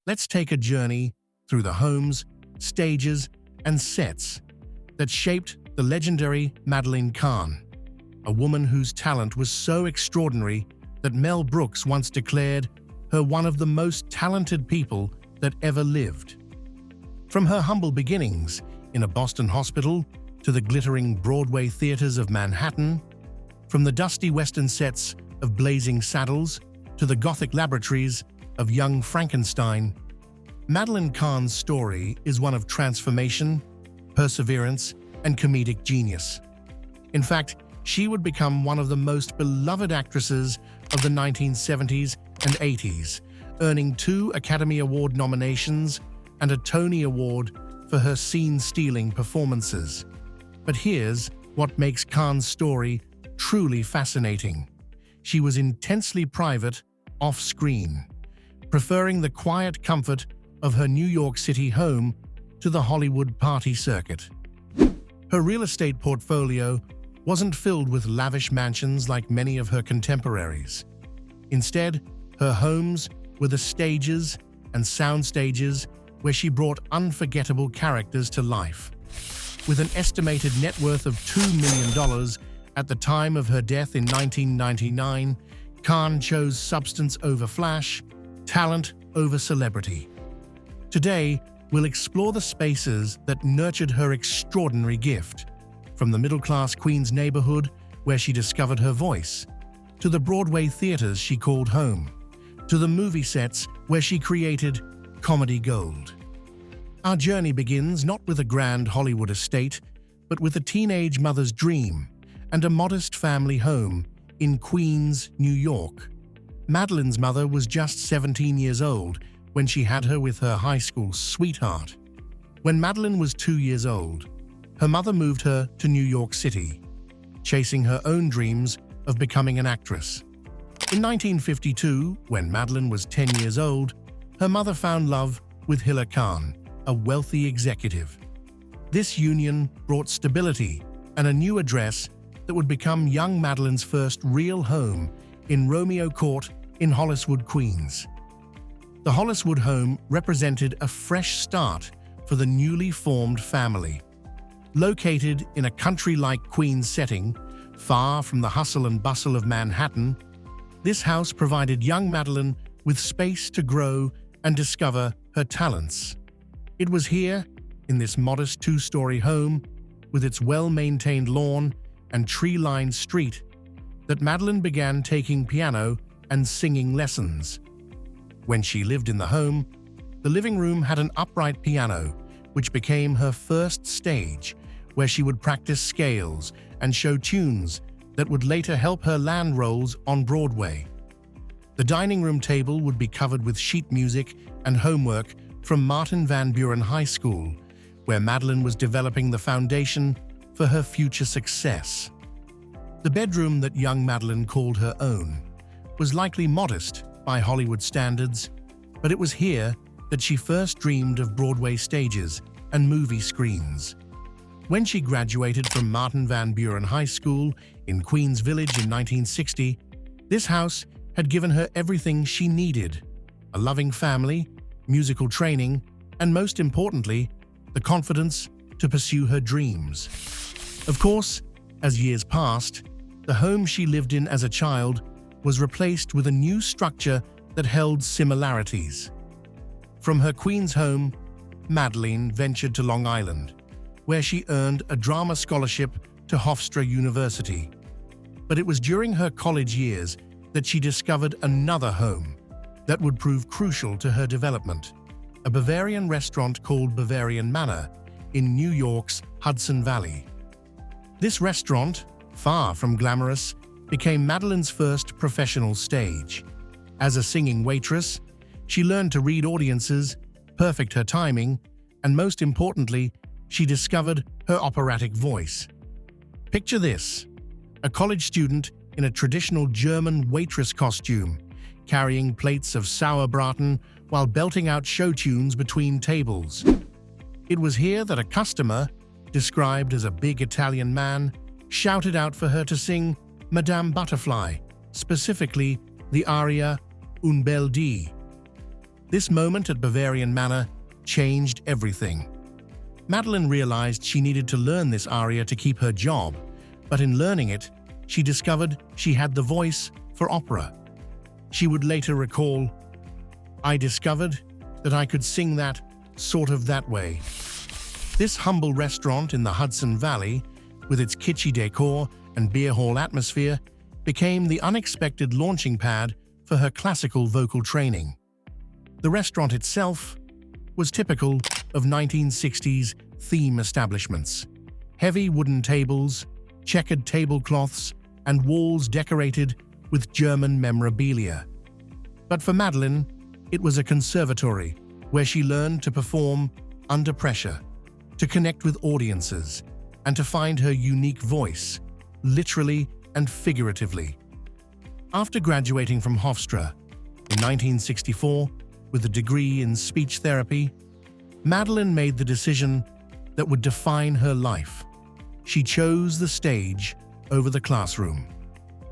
Let's take a journey through the homes, stages, and sets that shaped the legendary Madeline Kahn, a woman whose talent was so extraordinary that Mel Brooks once declared her one of the most talented people that ever lived. From her humble beginnings in a Boston hospital to the glittering Broadway theaters of Manhattan, from the dusty Western sets of Blazing Saddles to the Gothic laboratories of Young Frankenstein, Madeline Kahn's story is one of transformation, perseverance, and comedic genius. In fact, she would become one of the most beloved actresses of the 1970s and 80s, earning 2 Academy Award nominations and a Tony Award for her scene-stealing performances. But here's what makes Kahn's story truly fascinating. She was intensely private off-screen, preferring the quiet comfort of her New York City home to the Hollywood party circuit. Her real estate portfolio wasn't filled with lavish mansions like many of her contemporaries. Instead, her homes were the stages and sound stages where she brought unforgettable characters to life. With an estimated net worth of $2 million at the time of her death in 1999, Kahn chose substance over flash, talent over celebrity. Today, we'll explore the spaces that nurtured her extraordinary gift, from the middle-class Queens neighborhood where she discovered her voice, to the Broadway theaters she called home, to the movie sets where she created comedy gold. Our journey begins not with a grand Hollywood estate, but with a teenage mother's dream and a modest family home in Queens, New York. Madeline's mother was just 17 years old when she had her with her high school sweetheart. When Madeline was 2 years old, her mother moved her to New York City, chasing her own dreams of becoming an actress. In 1952, when Madeline was 10 years old, her mother found love with Hiller Kahn, a wealthy executive. This union brought stability and a new address that would become young Madeline's first real home in Romeo Court in Holliswood, Queens. The Holliswood home represented a fresh start for the newly formed family. Located in a country-like Queens setting, far from the hustle and bustle of Manhattan, this house provided young Madeline with space to grow and discover her talents. It was here, in this modest 2-story home, with its well-maintained lawn and tree-lined street, that Madeline began taking piano and singing lessons. When she lived in the home, the living room had an upright piano, which became her first stage, where she would practice scales and show tunes that would later help her land roles on Broadway. The dining room table would be covered with sheet music and homework from Martin Van Buren High School, where Madeline was developing the foundation for her future success. The bedroom that young Madeline called her own was likely modest by Hollywood standards, but it was here that she first dreamed of Broadway stages and movie screens. When she graduated from Martin Van Buren High School in Queens Village in 1960, this house had given her everything she needed: a loving family, musical training, and most importantly, the confidence to pursue her dreams. Of course, as years passed, the home she lived in as a child was replaced with a new structure that held similarities. From her Queens home, Madeline ventured to Long Island, where she earned a drama scholarship to Hofstra University. But it was during her college years that she discovered another home that would prove crucial to her development: a Bavarian restaurant called Bavarian Manor in New York's Hudson Valley. This restaurant, far from glamorous, became Madeline's first professional stage. As a singing waitress, she learned to read audiences, perfect her timing, and most importantly, she discovered her operatic voice. Picture this: a college student in a traditional German waitress costume, carrying plates of sauerbraten while belting out show tunes between tables. It was here that a customer, described as a big Italian man, shouted out for her to sing Madame Butterfly, specifically the aria Un bel dì. This moment at Bavarian Manor changed everything. Madeline realized she needed to learn this aria to keep her job, but in learning it, she discovered she had the voice for opera. She would later recall, "I discovered that I could sing that sort of that way." This humble restaurant in the Hudson Valley, with its kitschy decor and beer hall atmosphere, became the unexpected launching pad for her classical vocal training. The restaurant itself was typical of 1960s theme establishments. Heavy wooden tables, checkered tablecloths, and walls decorated with German memorabilia. But for Madeline, it was a conservatory where she learned to perform under pressure, to connect with audiences, and to find her unique voice, literally and figuratively. After graduating from Hofstra in 1964 with a degree in speech therapy, Madeline made the decision that would define her life. She chose the stage over the classroom.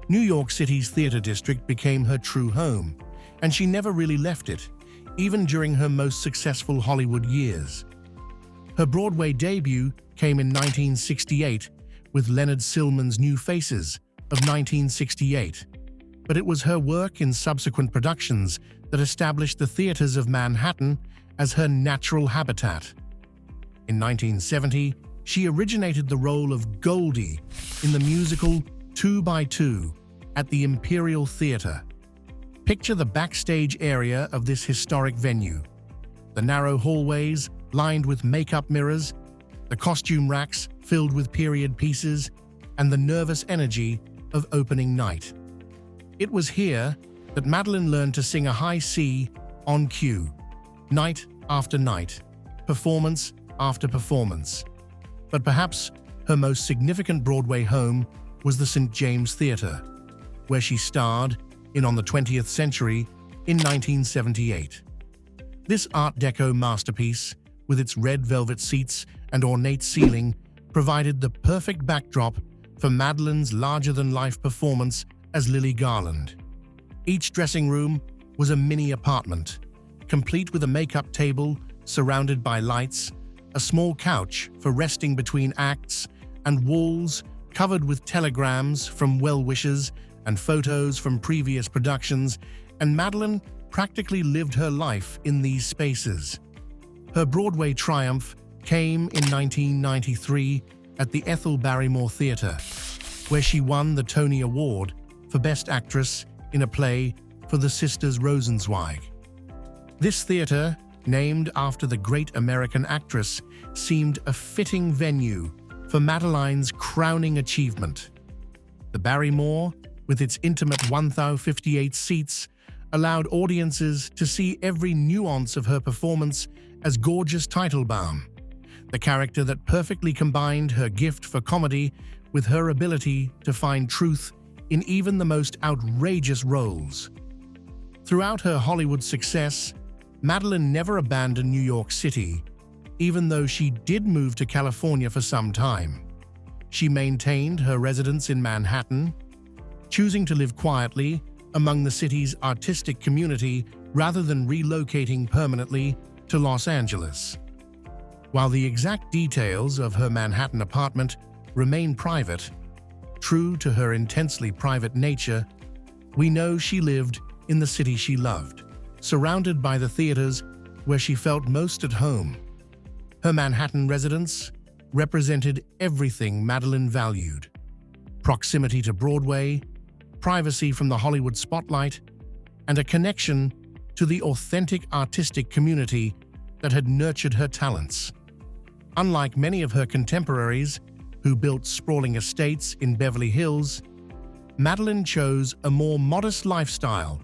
New York City's theater district became her true home, and she never really left it, even during her most successful Hollywood years. Her Broadway debut came in 1968 with Leonard Sillman's New Faces of 1968, but it was her work in subsequent productions that established the theaters of Manhattan as her natural habitat. In 1970, she originated the role of Goldie in the musical 2 by 2 at the Imperial Theater. Picture the backstage area of this historic venue. The narrow hallways lined with makeup mirrors, the costume racks filled with period pieces, and the nervous energy of opening night. It was here that Madeline learned to sing a high C on cue, night after night, performance after performance. But perhaps her most significant Broadway home was the St. James Theatre, where she starred in On the 20th Century in 1978. This Art Deco masterpiece, with its red velvet seats and ornate ceiling, provided the perfect backdrop for Madeline's larger-than-life performance as Lily Garland. Each dressing room was a mini apartment, complete with a makeup table surrounded by lights, a small couch for resting between acts, and walls covered with telegrams from well-wishers and photos from previous productions, and Madeline practically lived her life in these spaces. Her Broadway triumph came in 1993 at the Ethel Barrymore Theatre, where she won the Tony Award for Best Actress in a Play for the Sisters Rosenzweig. This theatre, named after the great American actress, seemed a fitting venue for Madeline's crowning achievement. The Barrymore, with its intimate 1,058 seats, allowed audiences to see every nuance of her performance as gorgeous Teitelbaum, the character that perfectly combined her gift for comedy with her ability to find truth in even the most outrageous roles. Throughout her Hollywood success, Madeline never abandoned New York City, even though she did move to California for some time. She maintained her residence in Manhattan, choosing to live quietly among the city's artistic community rather than relocating permanently to Los Angeles. While the exact details of her Manhattan apartment remain private, true to her intensely private nature, we know she lived in the city she loved, surrounded by the theaters where she felt most at home. Her Manhattan residence represented everything Madeline valued: proximity to Broadway, privacy from the Hollywood spotlight, and a connection to the authentic artistic community that had nurtured her talents. Unlike many of her contemporaries who built sprawling estates in Beverly Hills, Madeline chose a more modest lifestyle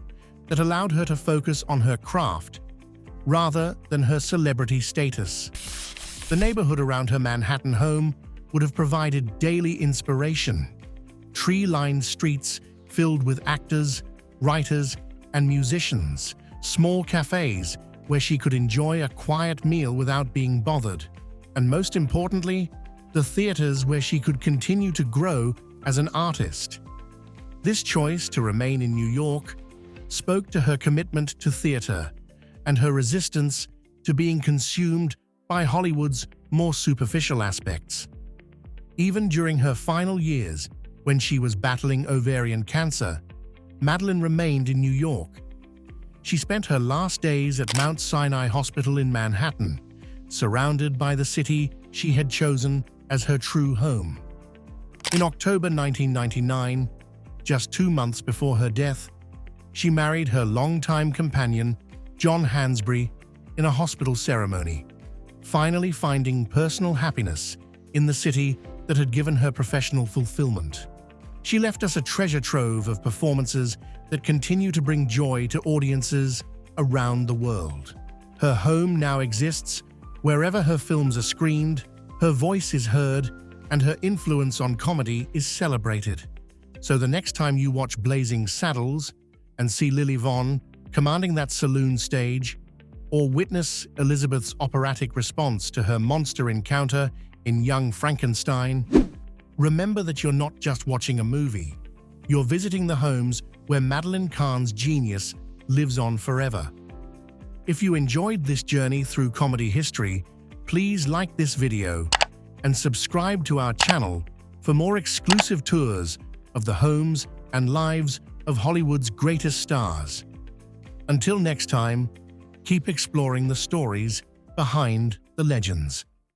that allowed her to focus on her craft rather than her celebrity status. The neighborhood around her Manhattan home would have provided daily inspiration: tree-lined streets filled with actors, writers, and musicians, small cafes where she could enjoy a quiet meal without being bothered, and most importantly, the theaters where she could continue to grow as an artist. This choice to remain in New York spoke to her commitment to theater and her resistance to being consumed by Hollywood's more superficial aspects. Even during her final years, when she was battling ovarian cancer, Madeline remained in New York. She spent her last days at Mount Sinai Hospital in Manhattan, surrounded by the city she had chosen as her true home. In October 1999, just 2 months before her death, she married her longtime companion, John Hansbury, in a hospital ceremony, finally finding personal happiness in the city that had given her professional fulfillment. She left us a treasure trove of performances that continue to bring joy to audiences around the world. Her home now exists wherever her films are screened, her voice is heard, and her influence on comedy is celebrated. So the next time you watch Blazing Saddles and see Lily Vaughan commanding that saloon stage, or witness Elizabeth's operatic response to her monster encounter in Young Frankenstein, remember that you're not just watching a movie. You're visiting the homes where Madeline Kahn's genius lives on forever. If you enjoyed this journey through comedy history, please like this video and subscribe to our channel for more exclusive tours of the homes and lives of Hollywood's greatest stars. Until next time, keep exploring the stories behind the legends.